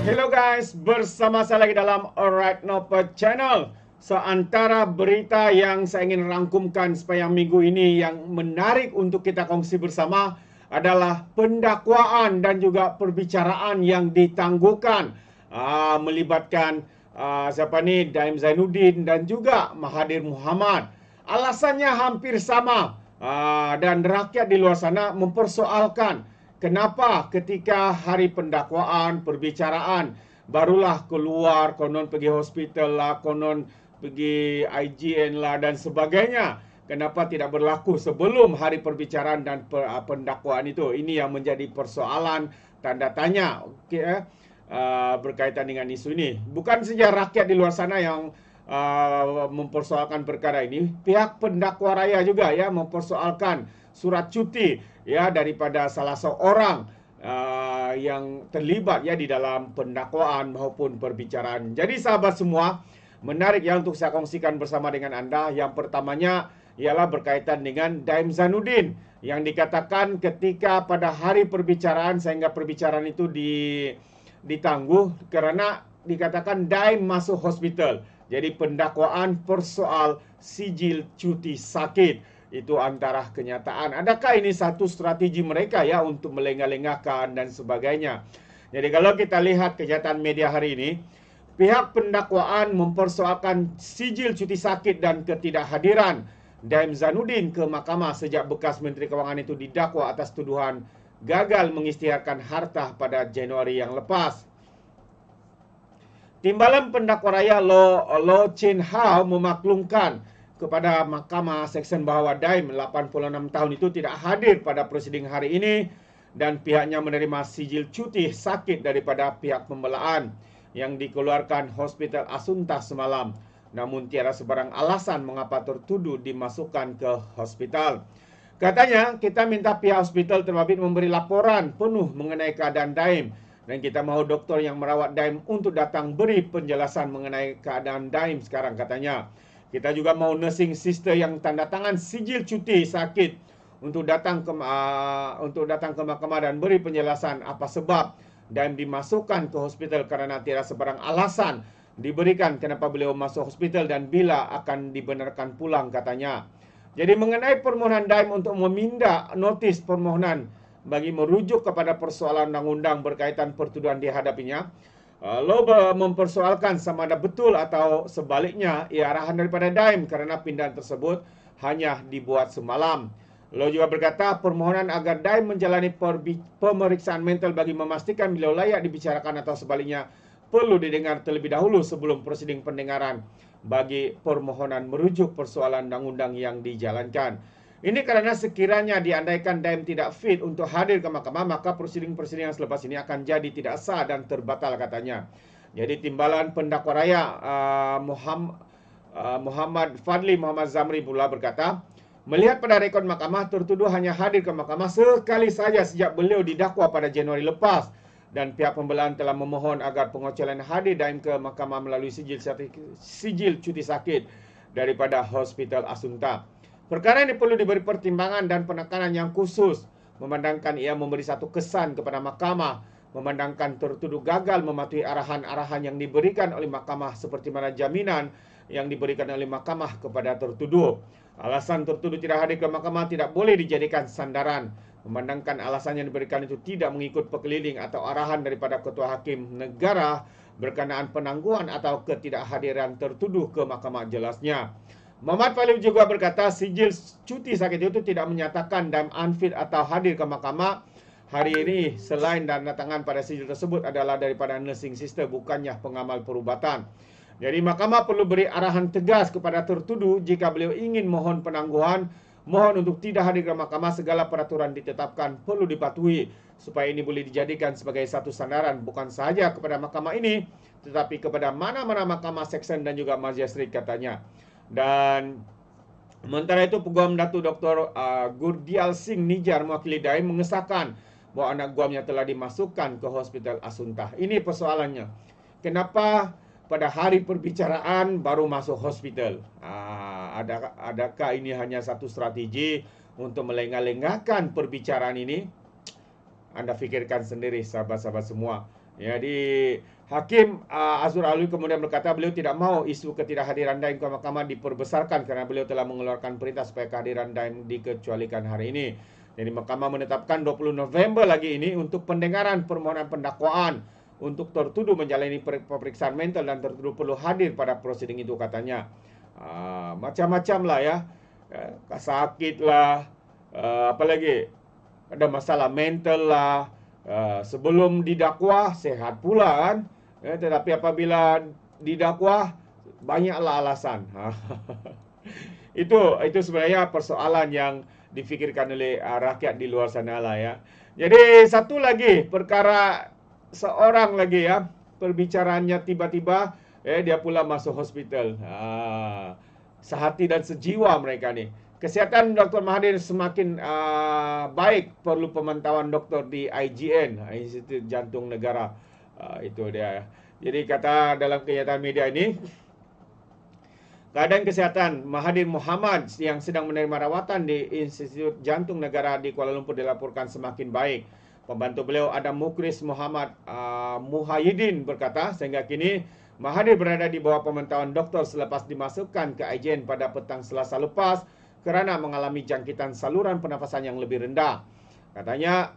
Hello guys, bersama saya lagi dalam Alright Noper Channel. So, antara berita yang saya ingin rangkumkan sepanjang minggu ini yang menarik untuk kita kongsi bersama adalah pendakwaan dan juga perbicaraan yang ditangguhkan melibatkan siapa ni, Daim Zainuddin dan juga Mahathir Mohamad. Alasannya hampir sama dan rakyat di luar sana mempersoalkan kenapa ketika hari pendakwaan, perbicaraan, barulah keluar, konon pergi hospital lah, konon pergi IGN lah dan sebagainya. Kenapa tidak berlaku sebelum hari perbicaraan dan pendakwaan itu? Ini yang menjadi persoalan tanda tanya berkaitan dengan isu ini. Bukan saja rakyat di luar sana yang mempersoalkan perkara ini, pihak pendakwa raya juga ya mempersoalkan surat cuti ya daripada salah seorang yang terlibat ya di dalam pendakwaan maupun perbicaraan. Jadi sahabat semua, menarik ya untuk saya kongsikan bersama dengan anda. Yang pertamanya ialah berkaitan dengan Daim Zainuddin yang dikatakan ketika pada hari perbicaraan sehingga perbicaraan itu ditangguh karena dikatakan Daim masuk hospital. Jadi pendakwaan persoal sijil cuti sakit. Itu antara kenyataan. Adakah ini satu strategi mereka ya untuk melengah-lengahkan dan sebagainya. Jadi kalau kita lihat kenyataan media hari ini, pihak pendakwaan mempersoalkan sijil cuti sakit dan ketidakhadiran Daim Zainuddin ke mahkamah sejak bekas Menteri Kewangan itu didakwa atas tuduhan gagal mengisytiharkan harta pada Januari yang lepas. Timbalan pendakwa raya Loh Chin Hau memaklumkan kepada Mahkamah Seksyen bahawa Daim 86 tahun itu tidak hadir pada prosiding hari ini dan pihaknya menerima sijil cuti sakit daripada pihak pembelaan yang dikeluarkan Hospital Assunta semalam. Namun tiada sebarang alasan mengapa tertuduh dimasukkan ke hospital. Katanya, kita minta pihak hospital terbabit memberi laporan penuh mengenai keadaan Daim dan kita mahu doktor yang merawat Daim untuk datang beri penjelasan mengenai keadaan Daim sekarang katanya. Kita juga mahu nursing sister yang tanda tangan sijil cuti sakit untuk datang ke mahkamah dan beri penjelasan apa sebab Daim dimasukkan ke hospital kerana tiada sebarang alasan diberikan kenapa beliau masuk hospital dan bila akan dibenarkan pulang katanya. Jadi mengenai permohonan Daim untuk meminda notis permohonan bagi merujuk kepada persoalan undang-undang berkaitan pertuduhan dihadapinya, Loh mempersoalkan sama ada betul atau sebaliknya ia arahan daripada Daim kerana pindahan tersebut hanya dibuat semalam. Loh juga berkata permohonan agar Daim menjalani pemeriksaan mental bagi memastikan beliau layak dibicarakan atau sebaliknya perlu didengar terlebih dahulu sebelum prosiding pendengaran bagi permohonan merujuk persoalan undang-undang yang dijalankan. Ini kerana sekiranya diandaikan Daim tidak fit untuk hadir ke mahkamah, maka prosiding-prosiding yang selepas ini akan jadi tidak sah dan terbatal katanya. Jadi timbalan pendakwa raya Muhammad Fadli Muhammad Zamri pula berkata, melihat pada rekod mahkamah, tertuduh hanya hadir ke mahkamah sekali saja sejak beliau didakwa pada Januari lepas dan pihak pembelaan telah memohon agar pengocolan hadir Daim ke mahkamah melalui sijil cuti sakit daripada Hospital Assunta. Perkara ini perlu diberi pertimbangan dan penekanan yang khusus, memandangkan ia memberi satu kesan kepada mahkamah, memandangkan tertuduh gagal mematuhi arahan-arahan yang diberikan oleh mahkamah seperti mana jaminan yang diberikan oleh mahkamah kepada tertuduh. Alasan tertuduh tidak hadir ke mahkamah tidak boleh dijadikan sandaran, memandangkan alasan yang diberikan itu tidak mengikut perkeliling atau arahan daripada Ketua Hakim Negara berkenaan penangguhan atau ketidakhadiran tertuduh ke mahkamah jelasnya. Muhammad Fadli juga berkata sijil cuti sakit itu tidak menyatakan Daim unfit atau hadir ke mahkamah hari ini selain tanda tangan pada sijil tersebut adalah daripada nursing sister bukannya pengamal perubatan. Jadi mahkamah perlu beri arahan tegas kepada tertuduh jika beliau ingin mohon penangguhan, mohon untuk tidak hadir ke mahkamah, segala peraturan ditetapkan perlu dipatuhi supaya ini boleh dijadikan sebagai satu sandaran bukan sahaja kepada mahkamah ini tetapi kepada mana-mana mahkamah seksyen dan juga magistrate katanya. Dan sementara itu Peguam Datuk Dr. Gurdial Singh Nijar mewakili Daim mengesahkan bahawa anak guamnya telah dimasukkan ke Hospital Assunta. Ini persoalannya. Kenapa pada hari perbicaraan baru masuk hospital? Adakah ini hanya satu strategi untuk melengah-lengahkan perbicaraan ini? Anda fikirkan sendiri sahabat-sahabat semua. Jadi Hakim Azhur Alwi kemudian berkata beliau tidak mau isu ketidakhadiran Daim ke mahkamah diperbesarkan kerana beliau telah mengeluarkan perintah supaya kehadiran Daim dikecualikan hari ini. Jadi mahkamah menetapkan 20 November lagi ini untuk pendengaran permohonan pendakwaan untuk tertuduh menjalani pemeriksaan mental dan tertuduh perlu hadir pada prosiding itu katanya. Macam-macam lah ya. Sakit lah, apa lagi? Ada masalah mental lah. Sebelum didakwa sehat pula kan. Tetapi apabila didakwa banyaklah alasan. Itu sebenarnya persoalan yang difikirkan oleh rakyat di luar sana lah ya. Jadi satu lagi perkara seorang lagi ya, perbicaraannya tiba-tiba dia pula masuk hospital. Sehati dan sejiwa mereka ni. Kesihatan Dr. Mahathir semakin baik, perlu pemantauan doktor di IJN, Institut Jantung Negara. Itu dia. Jadi kata dalam kenyataan media ini, keadaan kesihatan Mahathir Mohamad yang sedang menerima rawatan di Institut Jantung Negara di Kuala Lumpur dilaporkan semakin baik. Pembantu beliau Adam Mukris Muhammad Muhyiddin berkata sehingga kini Mahathir berada di bawah pemantauan doktor selepas dimasukkan ke IJN pada petang Selasa lepas kerana mengalami jangkitan saluran pernafasan yang lebih rendah. Katanya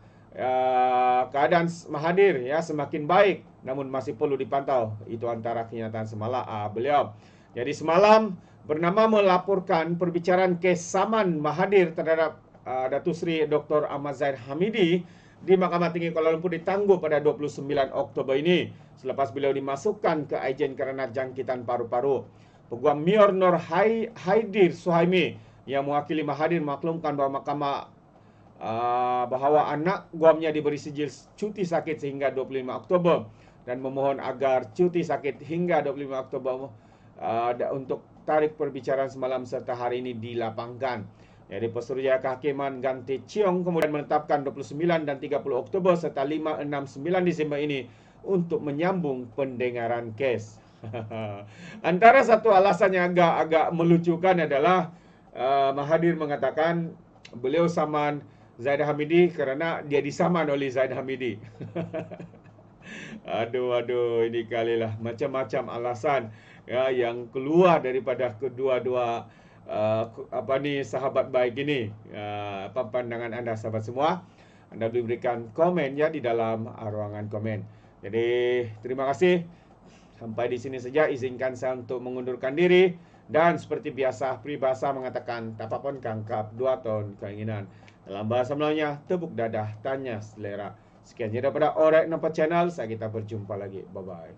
keadaan Mahathir ya semakin baik namun masih perlu dipantau. Itu antara kenyataan semalam beliau. Jadi semalam bernama melaporkan perbicaraan kes saman Mahathir terhadap Datuk Seri Dr. Ahmad Zahid Hamidi di Mahkamah Tinggi Kuala Lumpur ditangguh pada 29 Oktober ini selepas beliau dimasukkan ke IJN kerana jangkitan paru-paru. Peguam Mior Nur Haidir Suhaimi yang mewakili Mahathir maklumkan bahawa mahkamah bahawa anak guamnya diberi sijil cuti sakit sehingga 25 Oktober dan memohon agar cuti sakit hingga 25 Oktober untuk tarikh perbicaraan semalam serta hari ini dilapangkan. Jadi Pesuruhjaya Kehakiman Ganti Cheong kemudian menetapkan 29 dan 30 Oktober serta 5, 6, 9 Disember ini untuk menyambung pendengaran kes. Antara satu alasan yang agak melucukan adalah Mahathir mengatakan beliau saman Zahid Hamidi kerana dia disaman oleh Zahid Hamidi. Aduh, ini kalilah macam-macam alasan ya yang keluar daripada kedua-dua sahabat baik ini. Apa pandangan anda sahabat semua? Anda boleh berikan komen ya di dalam ruangan komen. Jadi terima kasih. Sampai di sini saja, izinkan saya untuk mengundurkan diri. Dan seperti biasa, peribahasa mengatakan tapapun kangkap 2 tahun keinginan. Dalam bahasa Melayunya, tepuk dadah, tanya selera. Sekian je daripada Alright Nampak Channel. Saya kita berjumpa lagi. Bye-bye.